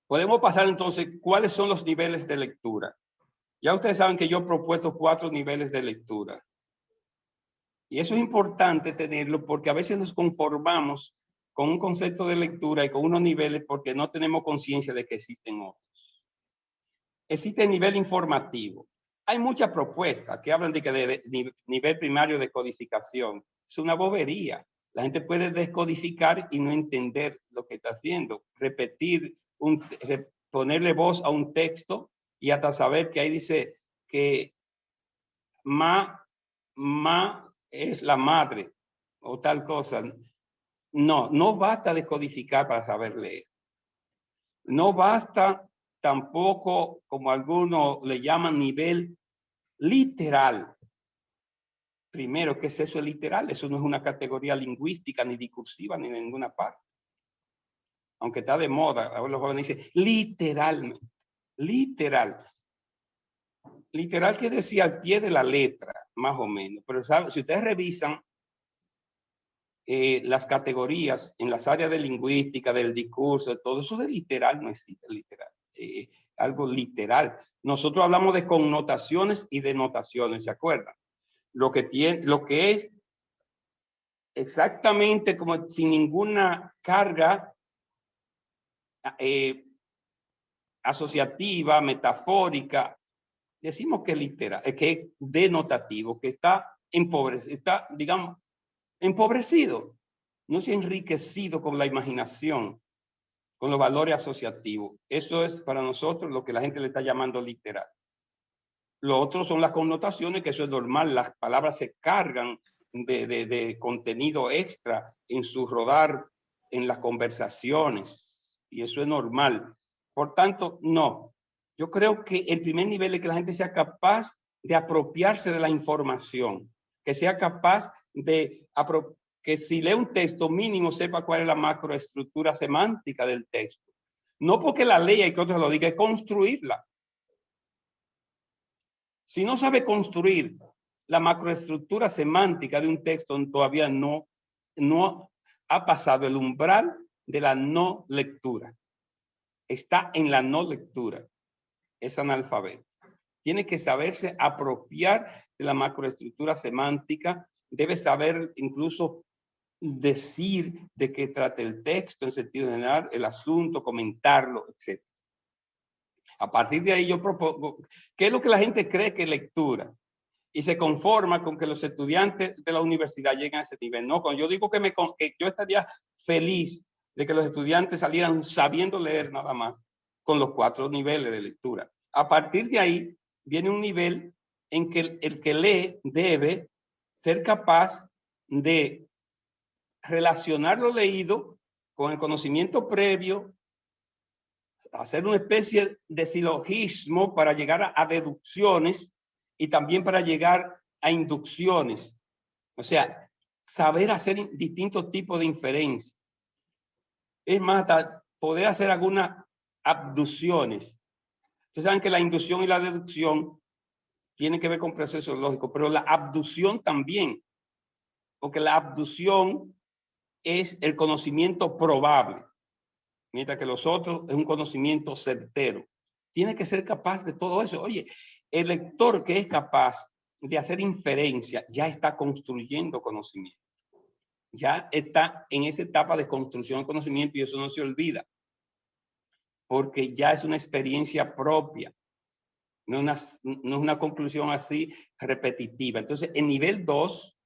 Podemos pasar entonces, ¿cuáles son los niveles de lectura? Ya ustedes saben que yo he propuesto 4 niveles de lectura. Y eso es importante tenerlo porque a veces nos conformamos con un concepto de lectura y con unos niveles porque no tenemos conciencia de que existen otros. Existe el nivel informativo. Hay muchas propuestas que hablan de nivel primario de codificación. Es una bobería. La gente puede descodificar y no entender lo que está haciendo. Repetir, ponerle voz a un texto y hasta saber que ahí dice que ma es la madre o tal cosa. No, no basta descodificar para saber leer. No basta tampoco, como algunos le llaman, nivel literal. Primero, ¿qué es eso de literal? Eso no es una categoría lingüística, ni discursiva, ni de ninguna parte. Aunque está de moda, ahora los jóvenes dicen literalmente. Literal. Literal quiere decir al pie de la letra, más o menos. Pero ¿sabe? Si ustedes revisan las categorías en las áreas de lingüística, del discurso, todo eso de literal no existe, literal. Algo literal. Nosotros hablamos de connotaciones y denotaciones, ¿se acuerdan? Lo que es exactamente como sin ninguna carga asociativa, metafórica, decimos que es literal, que es denotativo, que está empobrecido, está, digamos, empobrecido, no se ha enriquecido con la imaginación, con los valores asociativos. Eso es para nosotros lo que la gente le está llamando literal. Lo otro son las connotaciones, que eso es normal. Las palabras se cargan de contenido extra en su rodar en las conversaciones. Y eso es normal. Por tanto, no. Yo creo que el primer nivel es que la gente sea capaz de apropiarse de la información, que sea capaz de que si lee un texto mínimo sepa cuál es la macroestructura semántica del texto. No porque la lea y que otros lo digan, es construirla. Si no sabe construir la macroestructura semántica de un texto, todavía no ha pasado el umbral de la no lectura. Está en la no lectura. Es analfabeto. Tiene que saberse apropiar de la macroestructura semántica. Debe saber incluso decir de qué trata el texto en sentido general, el asunto, comentarlo, etc. A partir de ahí yo propongo, ¿qué es lo que la gente cree que es lectura? Y se conforma con que los estudiantes de la universidad lleguen a ese nivel. No, cuando yo digo que yo estaría feliz de que los estudiantes salieran sabiendo leer nada más con los 4 niveles de lectura. A partir de ahí viene un nivel en que el que lee debe ser capaz de relacionar lo leído con el conocimiento previo, hacer una especie de silogismo para llegar a deducciones y también para llegar a inducciones. O sea, saber hacer distintos tipos de inferencia. Es más, poder hacer algunas abducciones. Ustedes saben que la inducción y la deducción tienen que ver con procesos lógicos, pero la abducción también, porque la abducción es el conocimiento probable, mientras que los otros es un conocimiento certero. Tiene que ser capaz de todo eso. Oye, el lector que es capaz de hacer inferencia ya está construyendo conocimiento. Ya está en esa etapa de construcción de conocimiento y eso no se olvida. Porque ya es una experiencia propia. No es una conclusión así repetitiva. Entonces, el nivel 2,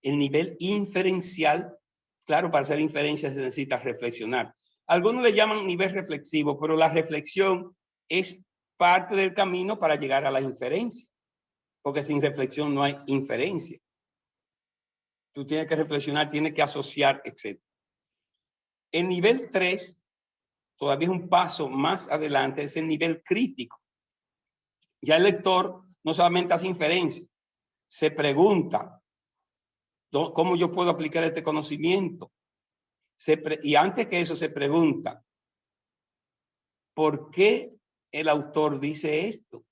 el nivel inferencial, claro, para hacer inferencia se necesita reflexionar. Algunos le llaman nivel reflexivo, pero la reflexión es parte del camino para llegar a la inferencia, porque sin reflexión no hay inferencia. Tú tienes que reflexionar, tienes que asociar, etc. El nivel 3, todavía es un paso más adelante, es el nivel crítico. Ya el lector no solamente hace inferencia, se pregunta, ¿cómo yo puedo aplicar este conocimiento? Y antes que eso se pregunta, ¿por qué el autor dice esto?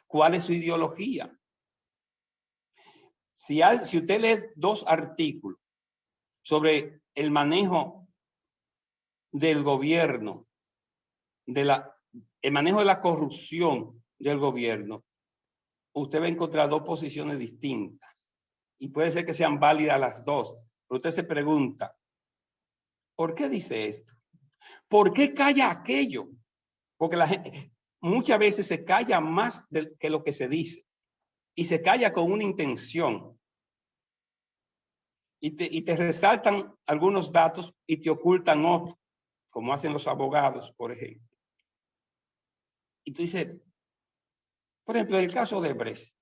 ¿Cuál es su ideología? Si usted lee 2 artículos sobre el manejo del gobierno el manejo de la corrupción del gobierno, usted va a encontrar dos posiciones distintas y puede ser que sean válidas las dos. Pero usted se pregunta, ¿por qué dice esto? ¿Por qué calla aquello? Porque la gente muchas veces se calla más que lo que se dice y se calla con una intención. Y te resaltan algunos datos y te ocultan otros, como hacen los abogados, por ejemplo. Y tú dices, por ejemplo, en el caso de Brecht,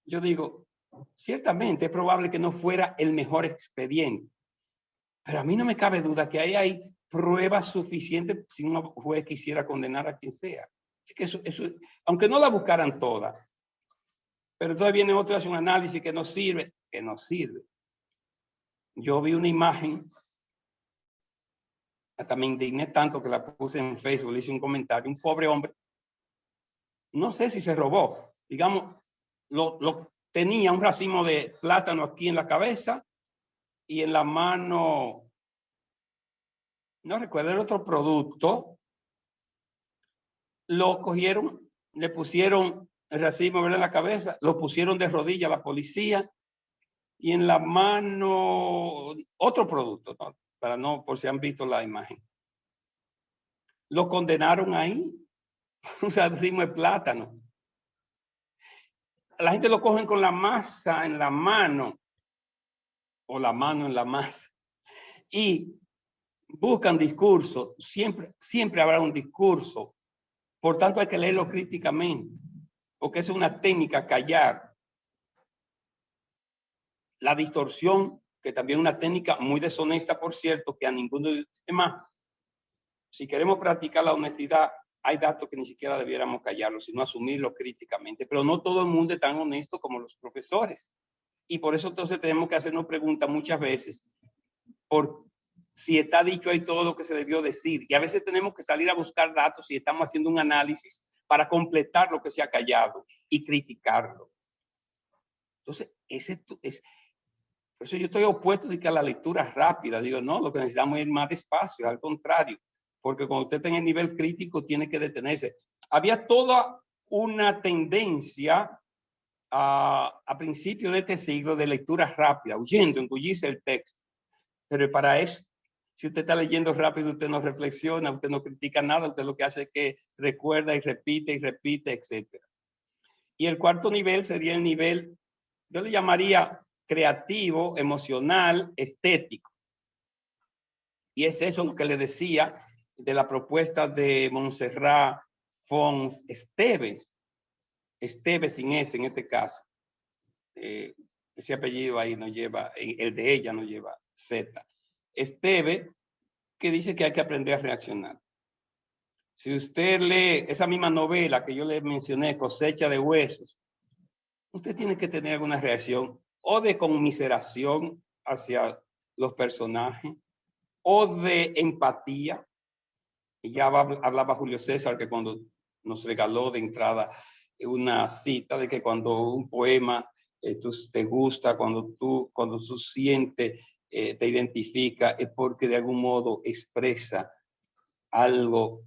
yo digo, ciertamente es probable que no fuera el mejor expediente, pero a mí no me cabe duda que hay pruebas suficientes si un juez quisiera condenar a quien sea. Es que eso, aunque no la buscaran todas, pero entonces viene otro y hace un análisis que no sirve, Yo vi una imagen, hasta me indigné tanto que la puse en Facebook, le hice un comentario, un pobre hombre, no sé si se robó, digamos, tenía un racimo de plátano aquí en la cabeza y en la mano, no recuerdo el otro producto, lo cogieron, le pusieron el racimo en la cabeza, lo pusieron de rodillas a la policía y en la mano otro producto, ¿no? Para no, por si han visto la imagen. Lo condenaron ahí, un racimo de plátano. La gente lo cogen con la masa en la mano o la mano en la masa y buscan discurso. Siempre habrá un discurso. Por tanto, hay que leerlo críticamente, porque es una técnica callar. La distorsión, que también es una técnica muy deshonesta, por cierto, que a ninguno de los demás. Si queremos practicar la honestidad, hay datos que ni siquiera debiéramos callarlos, sino asumirlos críticamente. Pero no todo el mundo es tan honesto como los profesores. Y por eso entonces tenemos que hacernos preguntas muchas veces por si está dicho ahí todo lo que se debió decir. Y a veces tenemos que salir a buscar datos y estamos haciendo un análisis para completar lo que se ha callado y criticarlo. Entonces, por eso yo estoy opuesto a la lectura rápida. Digo, no, lo que necesitamos es ir más despacio, al contrario. Porque cuando usted está en el nivel crítico, tiene que detenerse. Había toda una tendencia a principios de este siglo de lectura rápida, huyendo, engullirse el texto. Pero para eso, si usted está leyendo rápido, usted no reflexiona, usted no critica nada, usted lo que hace es que recuerda y repite, etc. Y el cuarto nivel sería el nivel, yo le llamaría creativo, emocional, estético. Y es eso lo que le decía de la propuesta de Montserrat Fons Esteve. Esteve sin S en este caso. Ese apellido ahí no lleva, el de ella no lleva Z. Esteve, que dice que hay que aprender a reaccionar. Si usted lee esa misma novela que yo le mencioné, Cosecha de Huesos, usted tiene que tener alguna reacción o de conmiseración hacia los personajes o de empatía. Y ya hablaba Julio César que cuando nos regaló de entrada una cita de que cuando un poema te gusta, cuando tú sientes, te identifica, es porque de algún modo expresa algo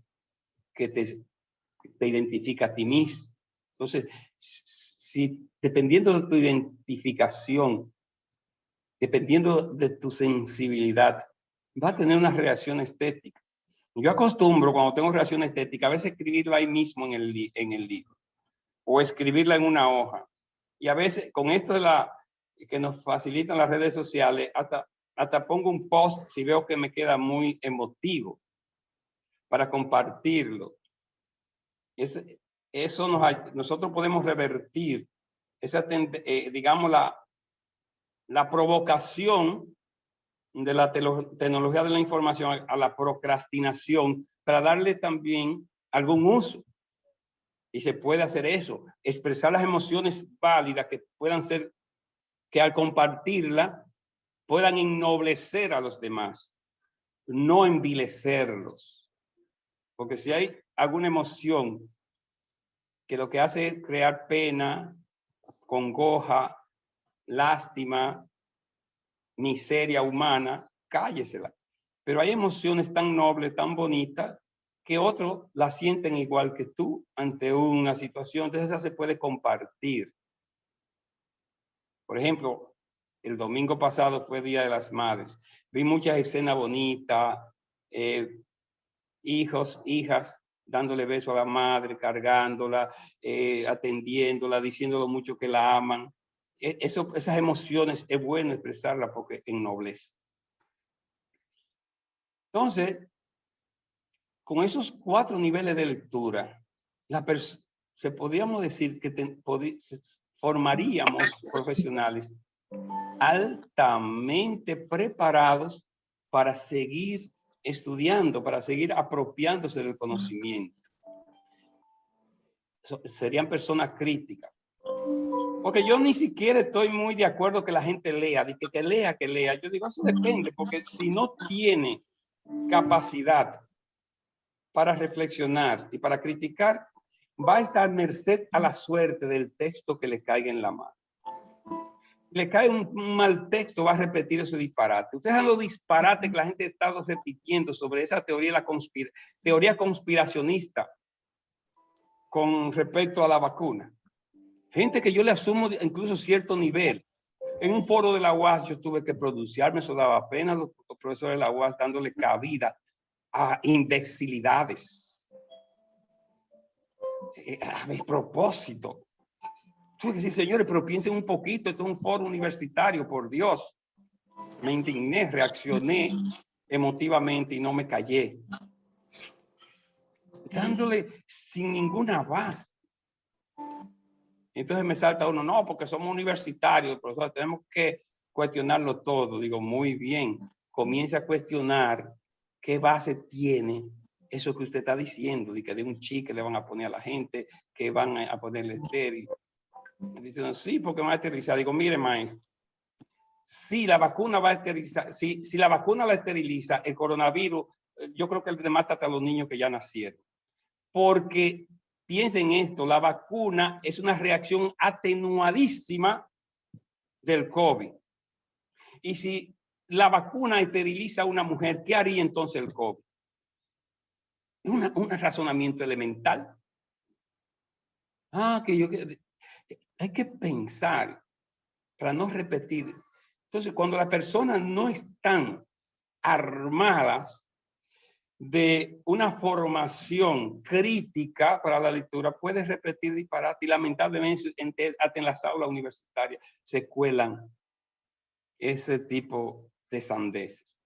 que te identifica a ti mismo. Entonces, si dependiendo de tu identificación, dependiendo de tu sensibilidad, va a tener una reacción estética. Yo acostumbro, cuando tengo reacción estética, a veces escribirla ahí mismo en el libro o escribirla en una hoja. Y a veces, con esto que nos facilitan las redes sociales, hasta pongo un post si veo que me queda muy emotivo para compartirlo. Nosotros podemos revertir esa, digamos, la provocación de la tecnología de la información a la procrastinación para darle también algún uso. Y se puede hacer eso, expresar las emociones válidas que puedan ser, que al compartirla puedan ennoblecer a los demás, no envilecerlos. Porque si hay alguna emoción que lo que hace es crear pena, congoja, lástima, miseria humana, cállesela. Pero hay emociones tan nobles, tan bonitas, que otros la sienten igual que tú ante una situación. Entonces esa se puede compartir. Por ejemplo, el domingo pasado fue Día de las Madres. Vi muchas escenas bonitas, hijos, hijas, dándole beso a la madre, cargándola, atendiéndola, diciendo lo mucho que la aman. Esas emociones es bueno expresarlas porque ennoblece. Entonces, con esos 4 niveles de lectura, podríamos decir que formaríamos profesionales altamente preparados para seguir estudiando, para seguir apropiándose del conocimiento. Serían personas críticas. Porque yo ni siquiera estoy muy de acuerdo que la gente lea, de que lea, que lea. Yo digo, eso depende, porque si no tiene capacidad para reflexionar y para criticar, va a estar merced a la suerte del texto que le caiga en la mano. Le cae un mal texto, va a repetir ese disparate. Ustedes saben los disparates que la gente ha estado repitiendo sobre esa teoría, teoría conspiracionista con respecto a la vacuna. Gente que yo le asumo incluso cierto nivel. En un foro de la UAS yo tuve que pronunciarme, eso daba pena, los profesores de la UAS dándole cabida a imbecilidades, a despropósito. Tuve que decir, señores, pero piensen un poquito, esto es un foro universitario, por Dios. Me indigné, reaccioné emotivamente y no me callé. Dándole sin ninguna base. Entonces me salta uno, no, porque somos universitarios, profesor, tenemos que cuestionarlo todo. Digo, muy bien, comience a cuestionar qué base tiene eso que usted está diciendo, de que de un chip que le van a poner a la gente, que van a ponerle estéril. Me dicen, sí, porque van a esterilizar. Digo, mire, maestro, si la vacuna va a esterilizar, si la vacuna la esteriliza, el coronavirus, yo creo que le mata hasta a los niños que ya nacieron. Porque piensen esto, la vacuna es una reacción atenuadísima del COVID. Y si la vacuna esteriliza a una mujer, ¿qué haría entonces el COVID? Es un razonamiento elemental. Hay que pensar para no repetir. Entonces, cuando las personas no están armadas de una formación crítica para la lectura, puede repetir disparate y lamentablemente hasta en las aulas universitarias se cuelan ese tipo de sandeces.